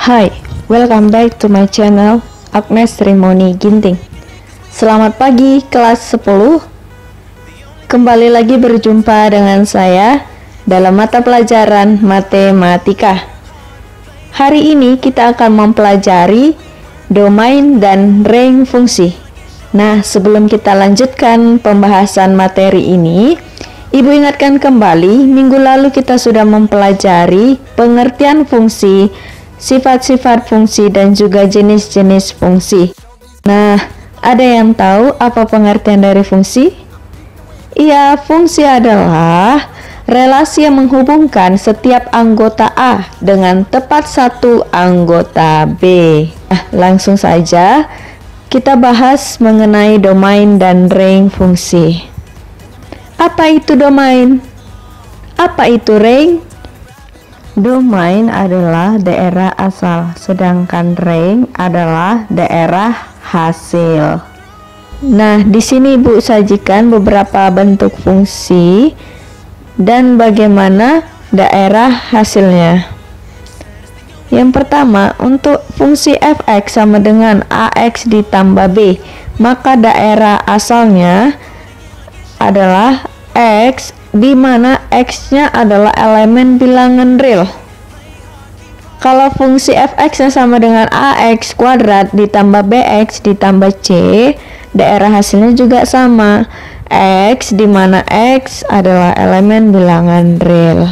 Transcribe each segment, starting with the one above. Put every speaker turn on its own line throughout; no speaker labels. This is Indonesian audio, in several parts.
Hai, welcome back to my channel Agnes Rimoni Ginting. Selamat pagi kelas 10. Kembali lagi berjumpa dengan saya dalam mata pelajaran matematika. Hari ini kita akan mempelajari domain dan range fungsi. Nah, sebelum kita lanjutkan pembahasan materi ini, Ibu ingatkan kembali, minggu lalu kita sudah mempelajari pengertian fungsi, sifat-sifat fungsi, dan juga jenis-jenis fungsi. Nah, ada yang tahu apa pengertian dari fungsi? Iya, fungsi adalah relasi yang menghubungkan setiap anggota A dengan tepat satu anggota B. Nah, langsung saja kita bahas mengenai domain dan range fungsi. Apa itu domain? Apa itu range? Domain adalah daerah asal, sedangkan range adalah daerah hasil. Nah, di sini Ibu sajikan beberapa bentuk fungsi dan bagaimana daerah hasilnya. Yang pertama, untuk fungsi f(x) sama dengan ax ditambah b, maka daerah asalnya adalah x, di mana x-nya adalah elemen bilangan real. Kalau fungsi f(x) sama dengan ax kuadrat ditambah bx ditambah c, daerah hasilnya juga sama, x, di mana x adalah elemen bilangan real.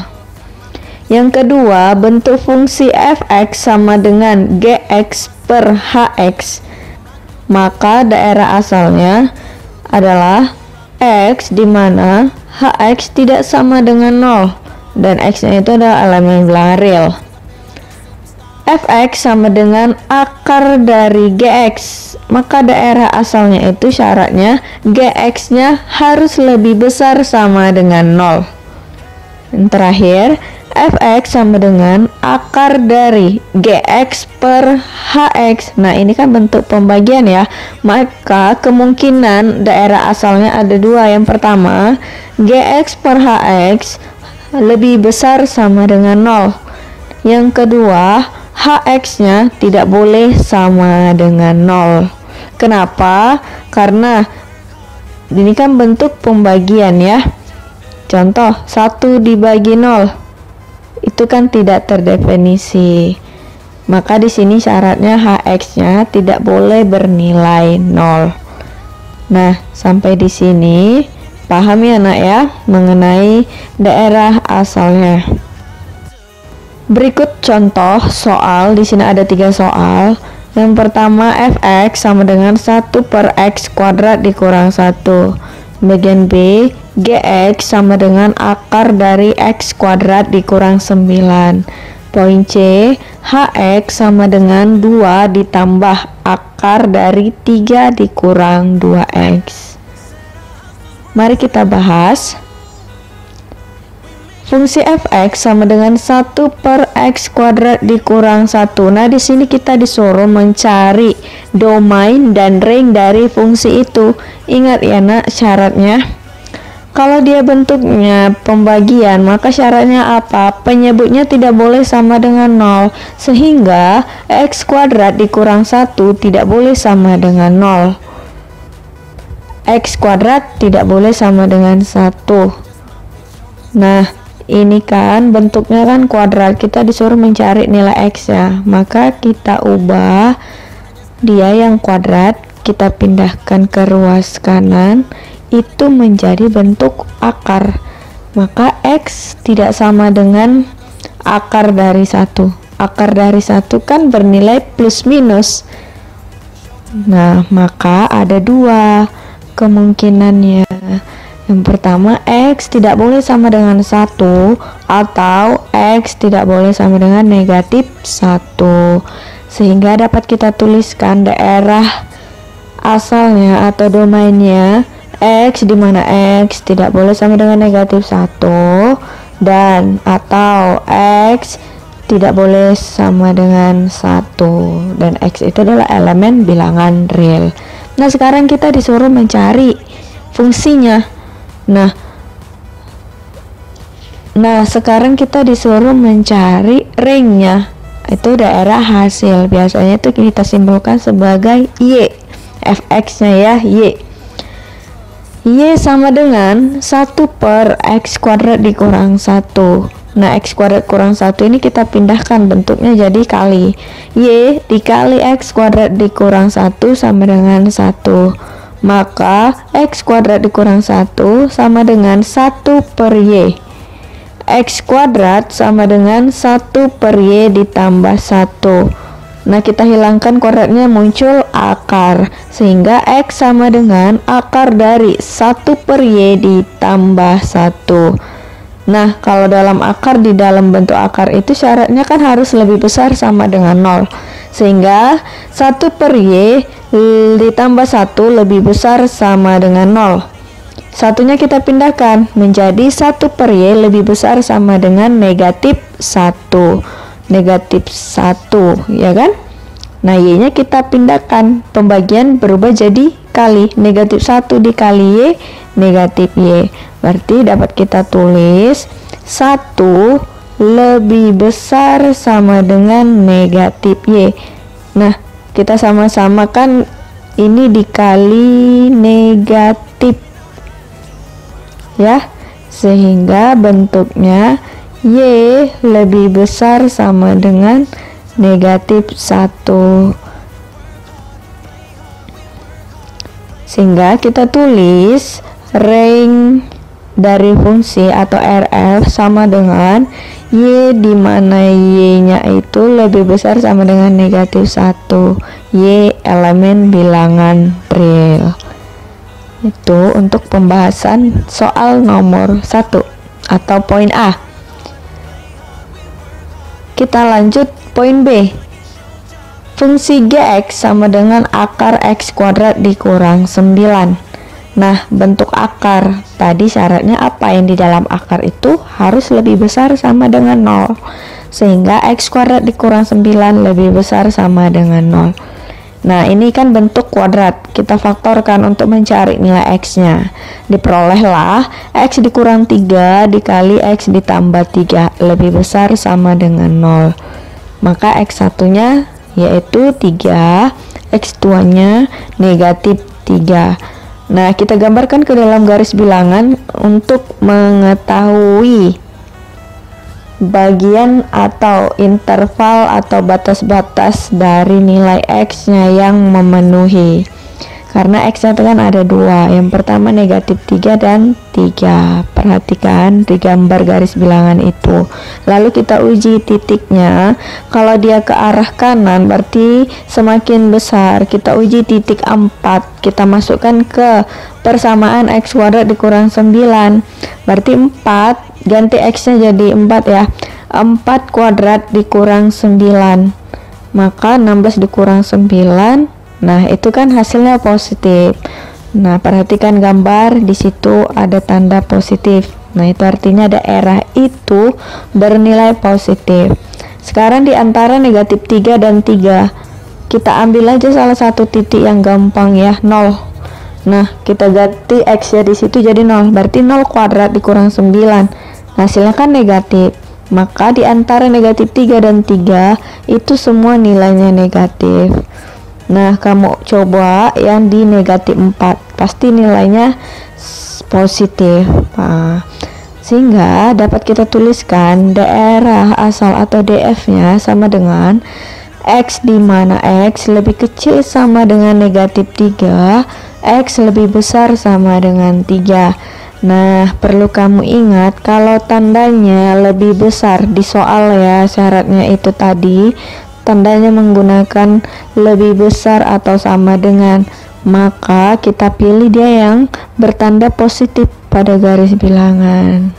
Yang kedua, bentuk fungsi f(x) sama dengan gx per hx, maka daerah asalnya adalah x, di mana hx tidak sama dengan 0 dan x-nya itu adalah elemen bilangan real. Fx sama dengan akar dari gx, maka daerah asalnya itu syaratnya gx-nya harus lebih besar sama dengan 0. Yang terakhir, fx sama dengan akar dari gx per hx. Nah, ini kan bentuk pembagian ya, maka kemungkinan daerah asalnya ada dua. Yang pertama, gx per hx lebih besar sama dengan 0. Yang kedua, hx-nya tidak boleh sama dengan 0. Kenapa? Karena ini kan bentuk pembagian ya. Contoh, 1 dibagi 0 itu kan tidak terdefinisi. Maka di sini syaratnya hx-nya tidak boleh bernilai 0. Nah, sampai di sini paham ya nak ya mengenai daerah asalnya. Berikut contoh soal. Di sini ada 3 soal. Yang pertama, fx sama dengan 1 per x kuadrat dikurang 1. Bagian B, gx sama dengan akar dari x kuadrat dikurang 9. Poin C, hx sama dengan 2 ditambah akar dari 3 dikurang 2x. Mari kita bahas. Fungsi fx sama dengan 1 per x kuadrat dikurang 1. Nah, di sini kita disuruh mencari domain dan range dari fungsi itu. Ingat ya nak, syaratnya kalau dia bentuknya pembagian, maka syaratnya apa? Penyebutnya tidak boleh sama dengan 0, sehingga x kuadrat dikurang 1 tidak boleh sama dengan 0. X kuadrat tidak boleh sama dengan 1. Nah, ini kan bentuknya kan kuadrat, kita disuruh mencari nilai x ya, maka kita ubah dia yang kuadrat, kita pindahkan ke ruas kanan, itu menjadi bentuk akar, maka x tidak sama dengan akar dari 1. Akar dari 1 kan bernilai plus minus. Nah, maka ada 2 kemungkinannya. Yang pertama, x tidak boleh sama dengan 1 atau x tidak boleh sama dengan negatif 1. Sehingga dapat kita tuliskan daerah asalnya atau domainnya x, di mana x tidak boleh sama dengan negatif 1 dan atau x tidak boleh sama dengan 1 dan x itu adalah elemen bilangan real. Nah, sekarang kita disuruh mencari fungsinya. Nah, sekarang kita disuruh mencari range-nya. itu daerah hasil. Biasanya itu kita simpulkan sebagai Y. Fx-nya ya, Y. Y sama dengan 1 per X kuadrat dikurang 1. Nah, X kuadrat kurang 1 ini kita pindahkan bentuknya jadi kali. Y dikali X kuadrat dikurang 1 sama dengan 1. Maka X kuadrat dikurang 1 sama dengan 1 per Y. X kuadrat sama dengan 1 per Y ditambah 1. Nah, kita hilangkan kuadratnya, muncul akar, sehingga X sama dengan akar dari 1 per Y ditambah 1. Nah, kalau dalam akar, di dalam bentuk akar itu syaratnya kan harus lebih besar sama dengan 0, sehingga 1 per Y ditambah 1 lebih besar sama dengan 0. Satunya kita pindahkan menjadi 1 per Y lebih besar sama dengan negatif 1. Negatif 1, ya kan? Nah, Y-nya kita pindahkan, pembagian berubah jadi kali. Negatif 1 dikali Y, negatif Y. Berarti dapat kita tulis 1 lebih besar sama dengan negatif Y. Nah, kita sama-samakan ini dikali negatif, ya, sehingga bentuknya Y lebih besar sama dengan negatif 1. Sehingga kita tulis range dari fungsi atau RF sama dengan Y, di mana Y-nya itu lebih besar sama dengan negatif 1. Y elemen bilangan real. Itu untuk pembahasan soal nomor 1 atau poin A. Kita lanjut poin B. Fungsi Gx sama dengan akar X kuadrat dikurang 9. Nah, bentuk akar tadi syaratnya apa, yang di dalam akar itu harus lebih besar sama dengan 0, sehingga X kuadrat dikurang 9 lebih besar sama dengan 0. Nah, ini kan bentuk kuadrat, kita faktorkan untuk mencari nilai X-nya. Diperolehlah X dikurang 3 dikali X ditambah 3 lebih besar sama dengan 0. Maka X1-nya yaitu 3, X2-nya negatif 3. Nah, kita gambarkan ke dalam garis bilangan untuk mengetahui bagian atau interval atau batas-batas dari nilai X-nya yang memenuhi. Karena X-nya kan ada 2, yang pertama negatif 3 dan 3. Perhatikan di gambar garis bilangan itu. Lalu kita uji titiknya. Kalau dia ke arah kanan berarti semakin besar. Kita uji titik 4, kita masukkan ke persamaan X kuadrat dikurang 9. Berarti 4, ganti X-nya jadi 4 ya. 4 kuadrat dikurang 9, maka 16 dikurang 9. Nah, itu kan hasilnya positif. Nah, perhatikan gambar, di situ ada tanda positif. Nah, itu artinya daerah itu bernilai positif. Sekarang di antara negatif 3 dan 3, kita ambil aja salah satu titik yang gampang ya, 0. Nah, kita ganti X-nya di situ jadi 0. Berarti 0 kuadrat dikurang 9. Hasilnya kan negatif. Maka di antara negatif 3 dan 3 itu semua nilainya negatif. Nah, kamu coba yang di negatif 4, pasti nilainya positif. Nah, sehingga dapat kita tuliskan daerah asal atau DF-nya sama dengan X, di mana X lebih kecil sama dengan negatif 3, X lebih besar sama dengan 3. Nah, perlu kamu ingat kalau tandanya lebih besar di soal ya, syaratnya itu tadi tandanya menggunakan lebih besar atau sama dengan, maka kita pilih dia yang bertanda positif pada garis bilangan.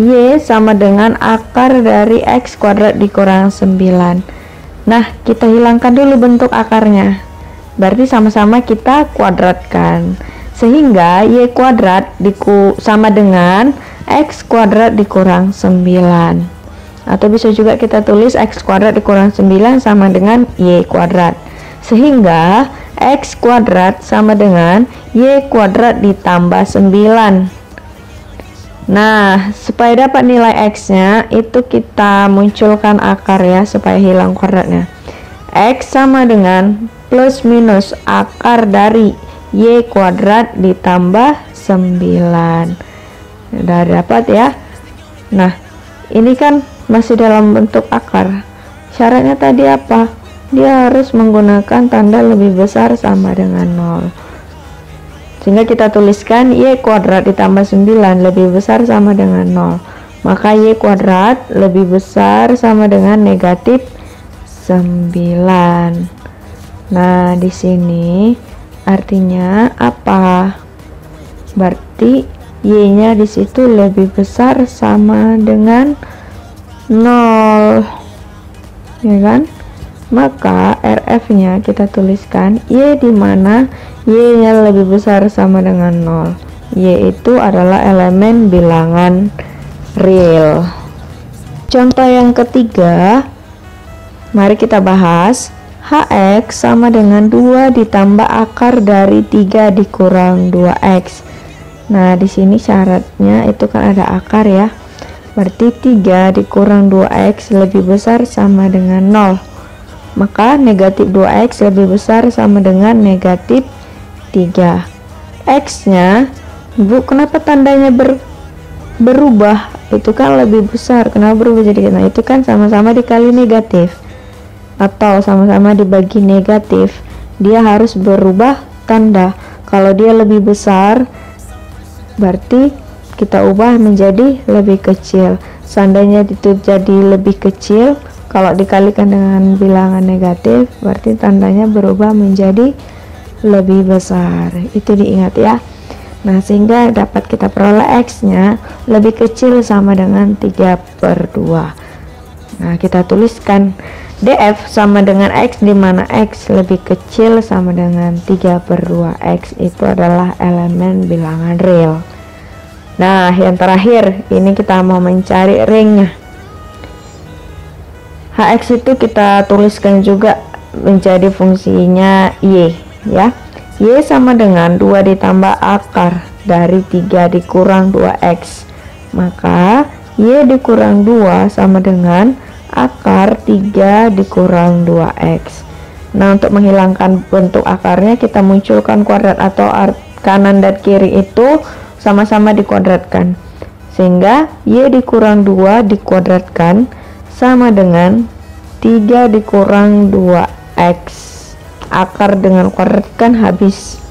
Y sama dengan akar dari X kuadrat dikurang 9. Nah, kita hilangkan dulu bentuk akarnya, berarti sama-sama kita kuadratkan, sehingga Y kuadrat sama dengan X kuadrat dikurang 9. Atau bisa juga kita tulis X kuadrat dikurang 9 sama dengan Y kuadrat, sehingga X kuadrat sama dengan Y kuadrat ditambah 9. Nah, supaya dapat nilai X-nya, itu kita munculkan akar ya, supaya hilang kuadratnya. X sama dengan plus minus akar dari Y kuadrat ditambah 9. Udah dapat ya. Nah, ini kan masih dalam bentuk akar. Syaratnya tadi apa? Dia harus menggunakan tanda lebih besar sama dengan 0. Sehingga kita tuliskan Y kuadrat ditambah 9 lebih besar sama dengan 0. Maka Y kuadrat lebih besar sama dengan negatif 9. Nah, di sini artinya apa? Berarti Y-nya di situ lebih besar sama dengan 0. Ya kan? Maka RF-nya kita tuliskan Y, di mana Y-nya lebih besar sama dengan 0. Y itu adalah elemen bilangan real. Contoh yang ketiga, mari kita bahas. HX sama dengan 2 ditambah akar dari 3 dikurang 2X. Nah, di sini syaratnya itu kan ada akar ya. Berarti 3 dikurang 2X lebih besar sama dengan 0. Maka negatif 2X lebih besar sama dengan negatif 3. X-nya, Bu, kenapa tandanya berubah? Itu kan lebih besar. Kenapa berubah jadi? Nah, itu kan sama-sama dikali negatif atau sama-sama dibagi negatif. Dia harus berubah tanda. Kalau dia lebih besar, berarti kita ubah menjadi lebih kecil. Seandainya itu jadi lebih kecil, kalau dikalikan dengan bilangan negatif, berarti tandanya berubah menjadi lebih besar. Itu diingat ya. Nah, sehingga dapat kita peroleh X-nya lebih kecil sama dengan 3/2. Nah, kita tuliskan DF sama dengan X, di mana X lebih kecil sama dengan 3/2. X itu adalah elemen bilangan real. Nah, yang terakhir, ini kita mau mencari ringnya. HX itu kita tuliskan juga menjadi fungsinya Y ya. Y sama dengan 2 ditambah akar dari 3 dikurang 2X. Maka Y dikurang 2 sama dengan akar 3 dikurang 2X. Nah, untuk menghilangkan bentuk akarnya, kita munculkan kuadrat atau kanan dan kiri itu sama-sama dikuadratkan. Sehingga Y dikurang 2 dikuadratkan sama dengan 3 dikurang 2X. Akar dengan kuadrat kan habis.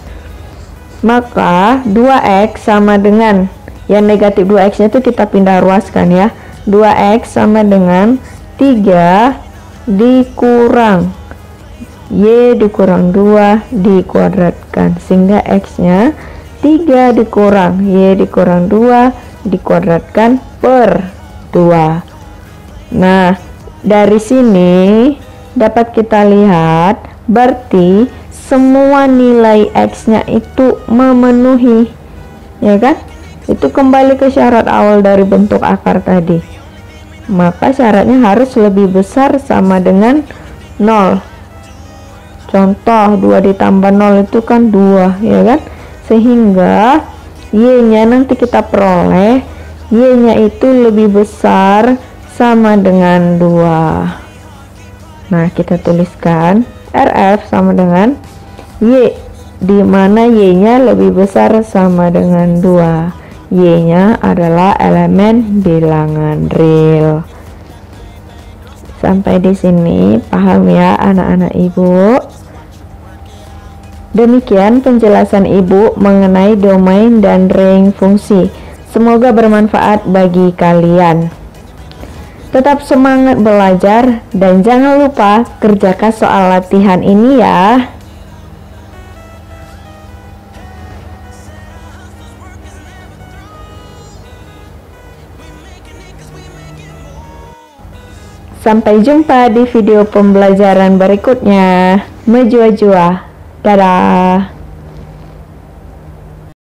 Maka 2X sama dengan, yang negatif 2X nya itu kita pindah ruaskan ya. 2X sama dengan 3 dikurang Y dikurang 2 dikuadratkan. Sehingga X nya 3 dikurang Y dikurang 2 dikuadratkan per 2. Nah, dari sini dapat kita lihat berarti semua nilai X-nya itu memenuhi, ya kan? Itu kembali ke syarat awal dari bentuk akar tadi. Maka syaratnya harus lebih besar sama dengan 0. Contoh 2 ditambah 0 itu kan 2, ya kan? Sehingga Y-nya nanti kita peroleh, Y-nya itu lebih besar sama dengan 2. Nah, kita tuliskan RF sama dengan Y, di mana Y-nya lebih besar sama dengan 2. Y-nya adalah elemen bilangan real. Sampai di sini paham ya anak-anak Ibu? Demikian penjelasan Ibu mengenai domain dan ring fungsi. Semoga bermanfaat bagi kalian. Tetap semangat belajar dan jangan lupa kerjakan soal latihan ini ya. Sampai jumpa di video pembelajaran berikutnya. Menjua-jua. Dadah.